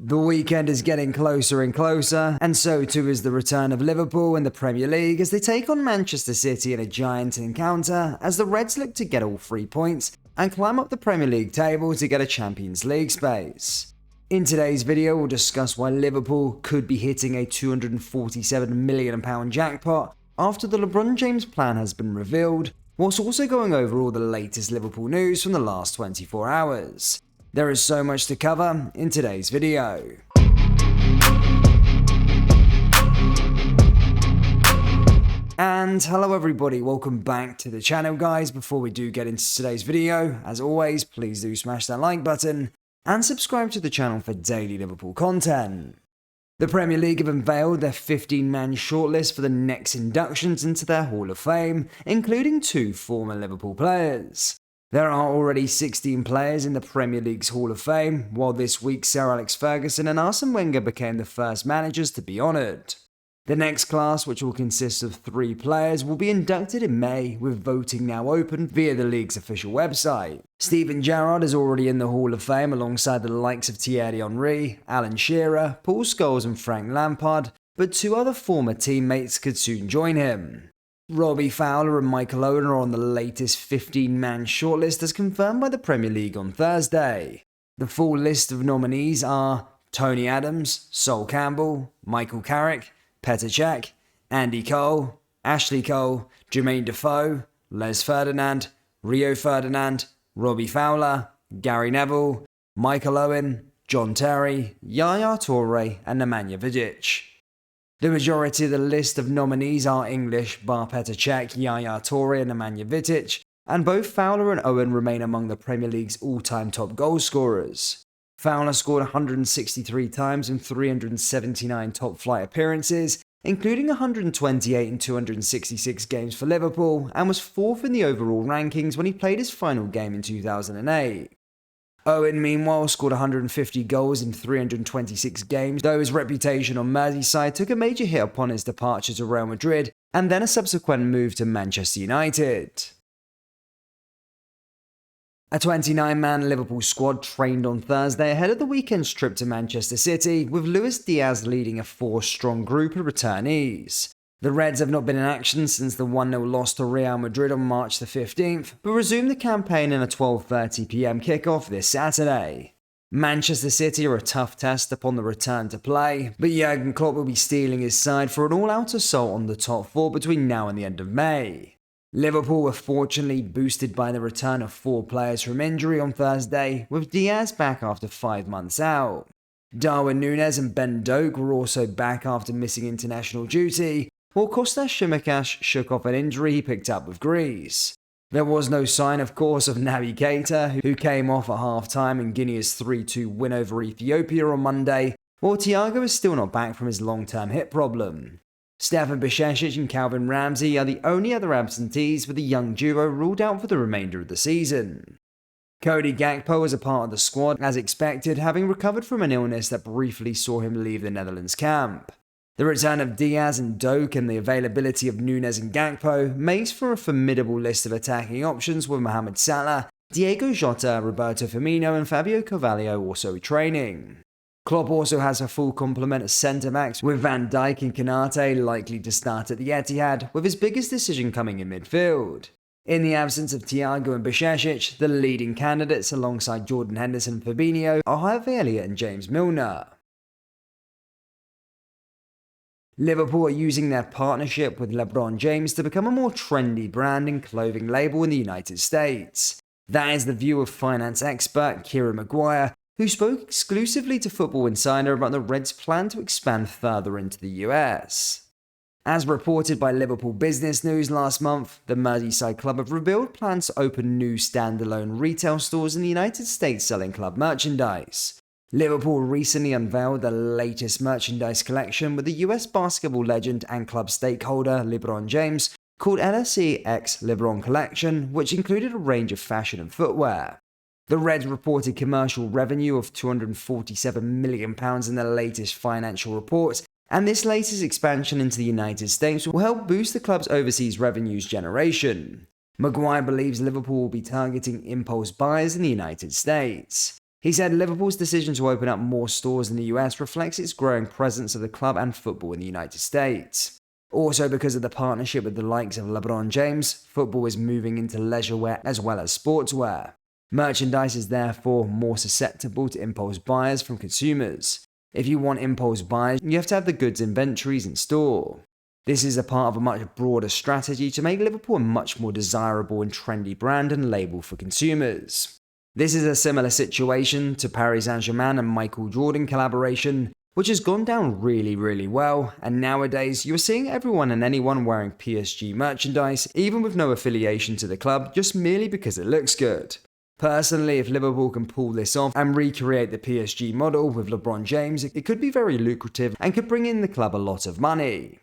The weekend is getting closer and closer, and so too is the return of Liverpool in the Premier League as they take on Manchester City in a giant encounter as the Reds look to get all 3 points and climb up the Premier League table to get a Champions League space. In today's video, we'll discuss why Liverpool could be hitting a £247 million jackpot after the LeBron James plan has been revealed, whilst also going over all the latest Liverpool news from the last 24 hours. There is so much to cover in today's video. And hello everybody, welcome back to the channel guys. Before we do get into today's video, as always, please do smash that like button and subscribe to the channel for daily Liverpool content. The Premier League have unveiled their 15-man shortlist for the next inductions into their Hall of Fame, including 2 former Liverpool players. There are already 16 players in the Premier League's Hall of Fame, while this week Sir Alex Ferguson and Arsene Wenger became the first managers to be honoured. The next class, which will consist of 3 players, will be inducted in May, with voting now open via the league's official website. Steven Gerrard is already in the Hall of Fame alongside the likes of Thierry Henry, Alan Shearer, Paul Scholes and Frank Lampard, but 2 other former teammates could soon join him. Robbie Fowler and Michael Owen are on the latest 15-man shortlist as confirmed by the Premier League on Thursday. The full list of nominees are Tony Adams, Sol Campbell, Michael Carrick, Petr Cech, Andy Cole, Ashley Cole, Jermaine Defoe, Les Ferdinand, Rio Ferdinand, Robbie Fowler, Gary Neville, Michael Owen, John Terry, Yaya Toure and Nemanja Vidic. The majority of the list of nominees are English, bar Petr Cech, Yaya Toure and Nemanja Vidic, and both Fowler and Owen remain among the Premier League's all-time top goal scorers. Fowler scored 163 times in 379 top-flight appearances, including 128 in 266 games for Liverpool, and was 4th in the overall rankings when he played his final game in 2008. Owen, meanwhile, scored 150 goals in 326 games, though his reputation on Merseyside took a major hit upon his departure to Real Madrid and then a subsequent move to Manchester United. A 29-man Liverpool squad trained on Thursday ahead of the weekend's trip to Manchester City, with Luis Diaz leading a 4-strong group of returnees. The Reds have not been in action since the 1-0 loss to Real Madrid on March the 15th, but resumed the campaign in a 12:30 PM kickoff this Saturday. Manchester City are a tough test upon the return to play, but Jurgen Klopp will be steeling his side for an all-out assault on the top 4 between now and the end of May. Liverpool were fortunately boosted by the return of 4 players from injury on Thursday, with Diaz back after 5 months out. Darwin Núñez and Ben Doak were also back after missing international duty, while Kostas Tsimikas shook off an injury he picked up with Greece. There was no sign, of course, of Naby Keita, who came off at half-time in Guinea's 3-2 win over Ethiopia on Monday, while Thiago is still not back from his long-term hip problem. Stefan Bajcetic and Calvin Ramsey are the only other absentees, with the young duo ruled out for the remainder of the season. Cody Gakpo was a part of the squad, as expected, having recovered from an illness that briefly saw him leave the Netherlands camp. The return of Diaz and Doak and the availability of Núñez and Gakpo makes for a formidable list of attacking options, with Mohamed Salah, Diego Jota, Roberto Firmino and Fabio Carvalho also training. Klopp also has a full complement of centre-backs, with Van Dijk and Konate likely to start at the Etihad, with his biggest decision coming in midfield. In the absence of Thiago and Bajcetic, the leading candidates alongside Jordan Henderson and Fabinho are Harvey Elliott and James Milner. Liverpool are using their partnership with LeBron James to become a more trendy brand and clothing label in the United States. That is the view of finance expert Kieran Maguire, who spoke exclusively to Football Insider about the Reds' plan to expand further into the US. As reported by Liverpool Business News last month, the Merseyside club have revealed plans to open new standalone retail stores in the United States selling club merchandise. Liverpool recently unveiled the latest merchandise collection with the US basketball legend and club stakeholder LeBron James, called LSE X LeBron Collection, which included a range of fashion and footwear. The Reds reported commercial revenue of £247 million in their latest financial report, and this latest expansion into the United States will help boost the club's overseas revenues generation. Maguire believes Liverpool will be targeting impulse buyers in the United States. He said Liverpool's decision to open up more stores in the US reflects its growing presence of the club and football in the United States. Also, because of the partnership with the likes of LeBron James, football is moving into leisure wear as well as sportswear. Merchandise is therefore more susceptible to impulse buyers from consumers. If you want impulse buyers, you have to have the goods inventories in store. This is a part of a much broader strategy to make Liverpool a much more desirable and trendy brand and label for consumers. This is a similar situation to Paris Saint-Germain and Michael Jordan collaboration, which has gone down really well, and nowadays you're seeing everyone and anyone wearing PSG merchandise, even with no affiliation to the club, just merely because it looks good. Personally, if Liverpool can pull this off and recreate the PSG model with LeBron James, it could be very lucrative and could bring in the club a lot of money.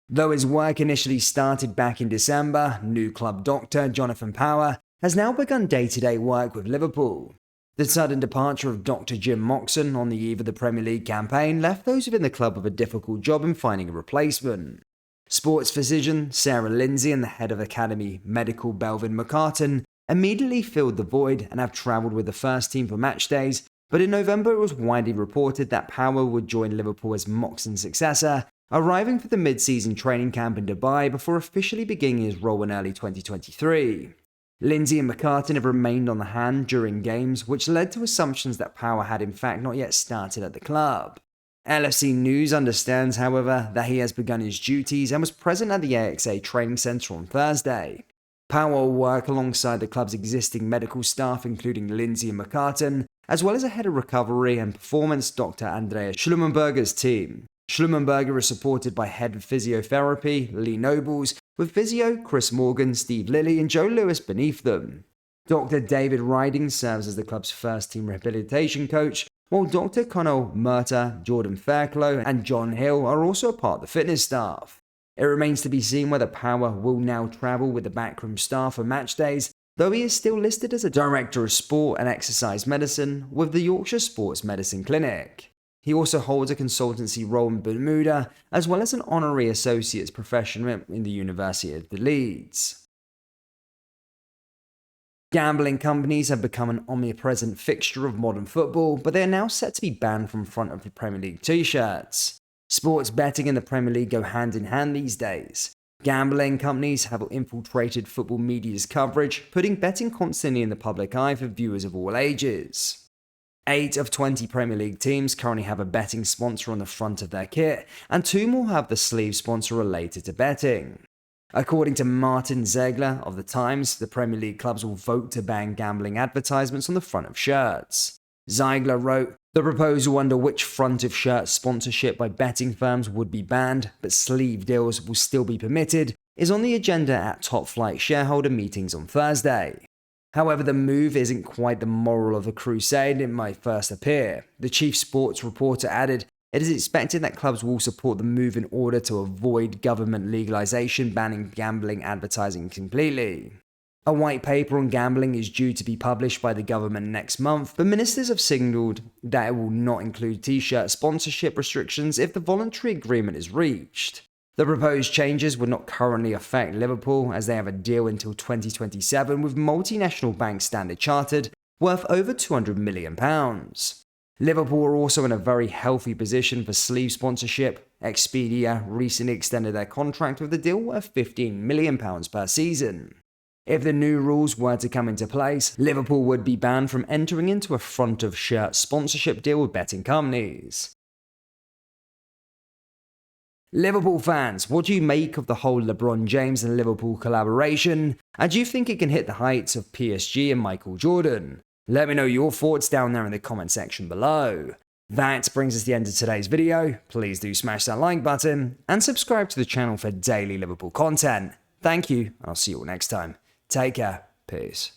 Though his work initially started back in December, new club doctor Jonathan Power has now begun day-to-day work with Liverpool. The sudden departure of Dr. Jim Moxon on the eve of the Premier League campaign left those within the club with a difficult job in finding a replacement. Sports physician Sarah Lindsay and the head of Academy Medical Belvin McCartan immediately filled the void and have travelled with the first team for match days, but in November it was widely reported that Power would join Liverpool as Moxon's successor, arriving for the mid-season training camp in Dubai before officially beginning his role in early 2023. Lindsay and McCartan have remained on the hand during games, which led to assumptions that Power had in fact not yet started at the club. LFC News understands, however, that he has begun his duties and was present at the AXA training centre on Thursday. Power will work alongside the club's existing medical staff, including Lindsay and McCartan, as well as a head of recovery and performance Dr. Andreas Schlummenberger's team. Schlummenberger is supported by head of physiotherapy Lee Nobles, with physio Chris Morgan, Steve Lilly and Joe Lewis beneath them. Dr. David Riding serves as the club's first-team rehabilitation coach, while Dr. Conal Murta, Jordan Fairclough and John Hill are also a part of the fitness staff. It remains to be seen whether Power will now travel with the backroom staff for match days, though he is still listed as a Director of Sport and Exercise Medicine with the Yorkshire Sports Medicine Clinic. He also holds a consultancy role in Bermuda, as well as an honorary associate's profession in the University of Leeds. Gambling companies have become an omnipresent fixture of modern football, but they are now set to be banned from front of the Premier League t-shirts. Sports betting and the Premier League go hand in hand these days. Gambling companies have infiltrated football media's coverage, putting betting constantly in the public eye for viewers of all ages. 8 of 20 Premier League teams currently have a betting sponsor on the front of their kit, and 2 more have the sleeve sponsor related to betting. According to Martin Ziegler of The Times, the Premier League clubs will vote to ban gambling advertisements on the front of shirts. Ziegler wrote, "The proposal under which front of shirt sponsorship by betting firms would be banned, but sleeve deals will still be permitted, is on the agenda at top-flight shareholder meetings on Thursday." However, the move isn't quite the moral of the crusade it might first appear. The chief sports reporter added, "It is expected that clubs will support the move in order to avoid government legalization banning gambling advertising completely." A white paper on gambling is due to be published by the government next month, but ministers have signalled that it will not include t-shirt sponsorship restrictions if the voluntary agreement is reached. The proposed changes would not currently affect Liverpool, as they have a deal until 2027 with multinational bank Standard Chartered, worth over £200 million. Liverpool are also in a very healthy position for sleeve sponsorship. Expedia recently extended their contract with a deal worth £15 million per season. If the new rules were to come into place, Liverpool would be banned from entering into a front-of-shirt sponsorship deal with betting companies. Liverpool fans, what do you make of the whole LeBron James and Liverpool collaboration? And do you think it can hit the heights of PSG and Michael Jordan? Let me know your thoughts down there in the comment section below. That brings us to the end of today's video. Please do smash that like button and subscribe to the channel for daily Liverpool content. Thank you, and I'll see you all next time. Take care. Peace.